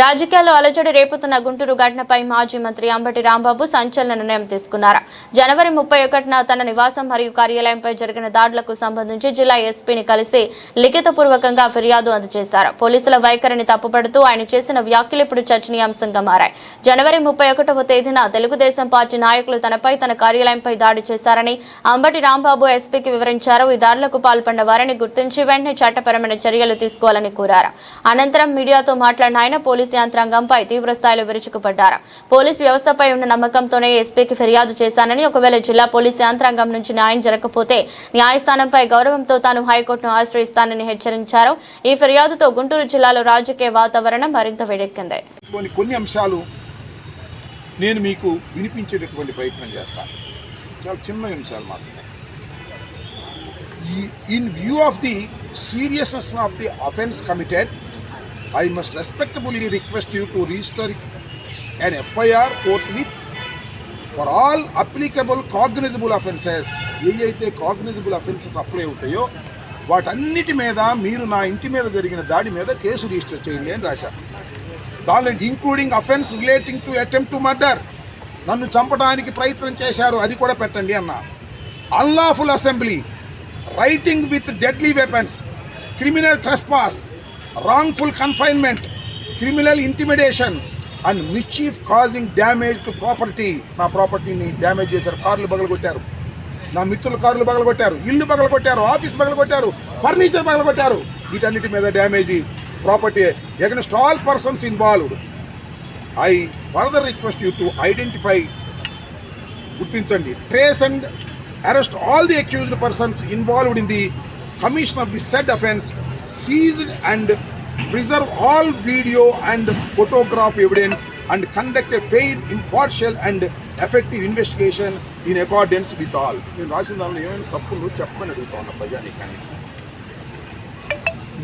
రాజకీయాల్లో అలజడి రేపుతున్న గుంటూరు ఘటనపై మాజీ మంత్రి అంబటి రాంబాబు సంచలన నిర్ణయం తీసుకున్నారు. జనవరి 31న తన నివాసం మరియు కార్యాలయంపై జరిగిన దాడులకు సంబంధించి జిల్లా ఎస్పీని కలిసి లిఖితపూర్వకంగా ఫిర్యాదు అందజేశారు. పోలీసుల వైఖరిని తప్పుపడుతూ ఆయన చేసిన వ్యాఖ్యలు ఇప్పుడు చర్చనీయాంశంగా మారాయి. జనవరి 31వ తేదీన తెలుగుదేశం పార్టీ నాయకులు తనపై తన కార్యాలయంపై దాడి చేశారని అంబటి రాంబాబు ఎస్పీకి వివరించారు. ఈ దాడులకు పాల్పడిన వారిని గుర్తించి వెంటనే చట్టపరమైన చర్యలు తీసుకోవాలని కోరారు. అనంతరం మీడియాతో మాట్లాడిన ఆయన పోలీసు యంత్రాంగంపై తీవ్రస్థాయిలో విరుచుకుపడ్డారు. పోలీసు వ్యవస్థపై ఉన్న నమ్మకంతోనే ఎస్పీకి ఫిర్యాదు చేశానని, ఒకవేళ జిల్లా పోలీసు యంత్రాంగం నుంచి న్యాయం జరగకపోతే న్యాయస్థానంపై గౌరవంతో తాను హైకోర్టును ఆశ్రయిస్తానని హెచ్చరించారు. ఈ ఫిర్యాదుతో గుంటూరు జిల్లాలో రాజకీయ వాతావరణం మరింత వేడెక్కింది. కొన్ని అంశాలు నేను మీకు వినిపించేటటువంటి ప్రయత్నం చేస్తాను. చాలా చిన్న అంశాలు మాత్రమే. In view of the seriousness of the offence committed, I must respectfully request you to register an FIR forthwith for all applicable cognizable offences. ఏదైతే కాగ్నిజబుల్ అఫెన్సెస్ అప్లై అవుతాయో వాటన్నిటి మీద మీరు నా ఇంటి మీద జరిగిన దాడి మీద కేసు రిజిస్టర్ చేయండి అని రాశారు. దానిలో including offence relating to attempt to murder, నన్ను చంపడానికి ప్రయత్నం చేశారు, అది కూడా పెట్టండి అన్న. Unlawful assembly, writing with deadly weapons, criminal trespass, wrongful confinement, criminal intimidation and mischief causing damage to property. నా ప్రాపర్టీని డ్యామేజ్ చేశారు, కార్లు పగలగొట్టారు, నా మిత్రుల కార్లు పగలగొట్టారు, ఇల్లు పగలగొట్టారు, ఆఫీస్ పగలగొట్టారు, ఫర్నిచర్ పగలగొట్టారు. వీటన్నిటి మీద damage property against all persons involved. I further request you to identify, గుర్తించండి, trace and arrest all the accused persons involved in the commission of the said offence, seized and preserve all video and photograph evidence and conduct a fair, impartial and effective investigation in accordance with all. నేను రాసిన దానిలో ఏమైనా తప్పులు చెప్పమని అడుగుతా ఉన్నా ప్రజానికి. కానీ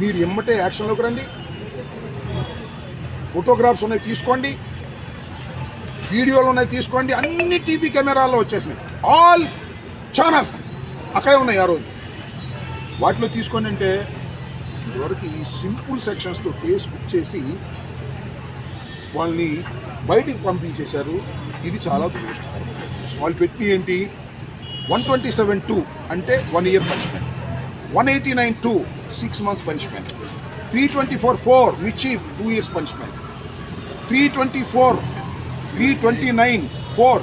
మీరు ఎమ్మటే యాక్షన్లోకి రండి. ఫోటోగ్రాఫ్స్ ఉన్నాయి తీసుకోండి, వీడియోలు ఉన్నాయి తీసుకోండి, అన్ని టీవీ కెమెరాల్లో వచ్చేసినాయి, ఆల్ ఛానల్స్ అక్కడే ఉన్నాయి ఆ రోజు. వాటిలో తీసుకోండి అంటే ఇదివరకు ఈ సింపుల్ సెక్షన్స్తో కేసు బుక్ చేసి వాళ్ళని బయటికి పంపించేశారు. ఇది చాలా దురదృష్టకరం. వాళ్ళు పెట్టి ఏంటి, 127(2) అంటే 1 year punishment, 189(2) 6 months punishment, 324(4) mischief 2 years punishment, 329(4)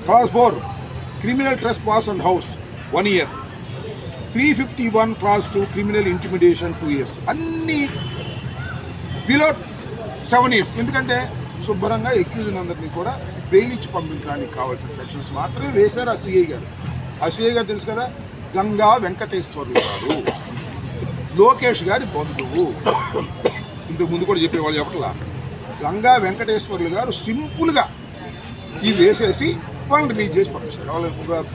clause 4 criminal trespass and house 1 year, 351 clause 2 criminal intimidation 2 years. అన్నీ బిలో 7 years. ఎందుకంటే శుభ్రంగా ఎక్యూజ్డ్ అందరినీ కూడా బెయిల్ ఇచ్చి పంపించడానికి కావాల్సిన సెక్షన్స్ మాత్రమే వేశారు ఆ సిఐ గారు. ఆ సిఐ గారు తెలుసు కదా, గంగా వెంకటేశ్వర్లు గారు, లోకేష్ గారి బంధువు. ఇంతకు ముందు కూడా చెప్పేవాళ్ళు చెప్పట్లా. గంగా వెంకటేశ్వర్లు గారు సింపుల్గా ఇవి వేసేసి వాళ్ళని రిలీజ్ చేసి పంపించారు. వాళ్ళు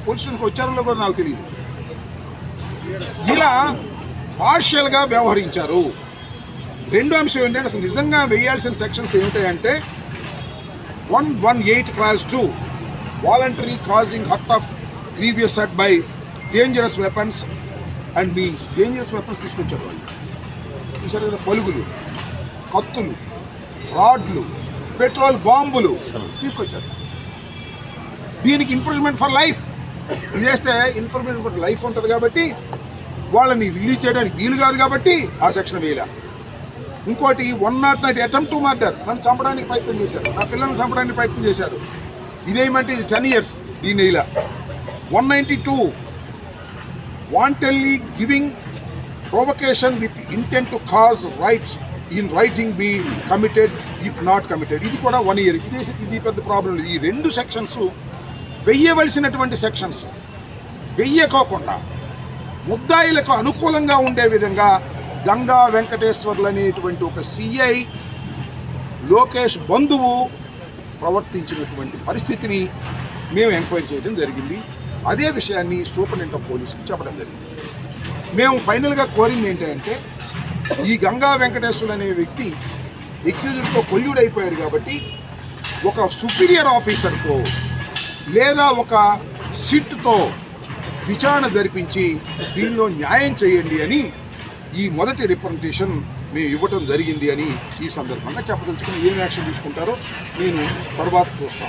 పొజిషన్కి వచ్చారో కూడా నాకు తెలియదు. ఇలా పార్షియల్గా వ్యవహరించారు. రెండో అంశం ఏంటంటే, అసలు నిజంగా వేయాల్సిన సెక్షన్స్ ఏమిటాయంటే 118 clause 2 voluntary causing hurt of grievous hurt by dangerous weapons and means. Dangerous weapons తీసుకొచ్చారు వాళ్ళు. చూసారు కదా, పలుగులు, కత్తులు, రాడ్లు, పెట్రోల్ బాంబులు తీసుకొచ్చారు. దీనికి ఇంప్రూవ్మెంట్ ఫర్ లైఫ్. ఇది చేస్తే ఇన్ఫర్మేషన్ ఫర్ లైఫ్ ఉంటుంది కాబట్టి వాళ్ళని రిలీజ్ చేయడానికి వీలు కాదు కాబట్టి ఆ సెక్షన్ వేయాల. ఇంకోటి 109 అటెంప్ట్ టు మర్డర్, నన్ను చంపడానికి ప్రయత్నం చేశారు, నా పిల్లల్ని చంపడానికి ప్రయత్నం చేశారు, ఇదేమంటే ఇది 10 years. దీని ఇలా 192 wantedly giving provocation with intent to cause rights in writing B committed if not committed. ఇది కూడా 1 year. ఇది పెద్ద ప్రాబ్లం. ఈ రెండు సెక్షన్స్ వెయ్యవలసినటువంటి సెక్షన్స్ వెయ్యకోకుండా ముద్దాయిలకు అనుకూలంగా ఉండే విధంగా గంగా వెంకటేశ్వర్లు అనేటువంటి ఒక సిఐ లోకేష్ బంధువు ప్రవర్తించినటువంటి పరిస్థితిని మేము ఎంక్వైరీ చేయడం జరిగింది. అదే విషయాన్ని సూపరింటెండెంట్ ఆఫ్ పోలీస్కి చెప్పడం జరిగింది. మేము ఫైనల్గా కోరింది ఏంటంటే, ఈ గంగా వెంకటేశ్వర్లు అనే వ్యక్తి ఎక్యూజ్డ్తో కొల్యూడ్ అయిపోయాడు కాబట్టి ఒక సుపీరియర్ ఆఫీసర్తో లేదా ఒక సిట్తో విచారణ జరిపించి దీనిలో న్యాయం చేయండి అని ఈ మొదటి రిప్రజెంటేషన్ మేము ఇవ్వటం జరిగింది అని ఈ సందర్భంగా చెప్పదలుచుకుని ఏం యాక్షన్ తీసుకుంటారో నేను తర్వాత చూస్తాను.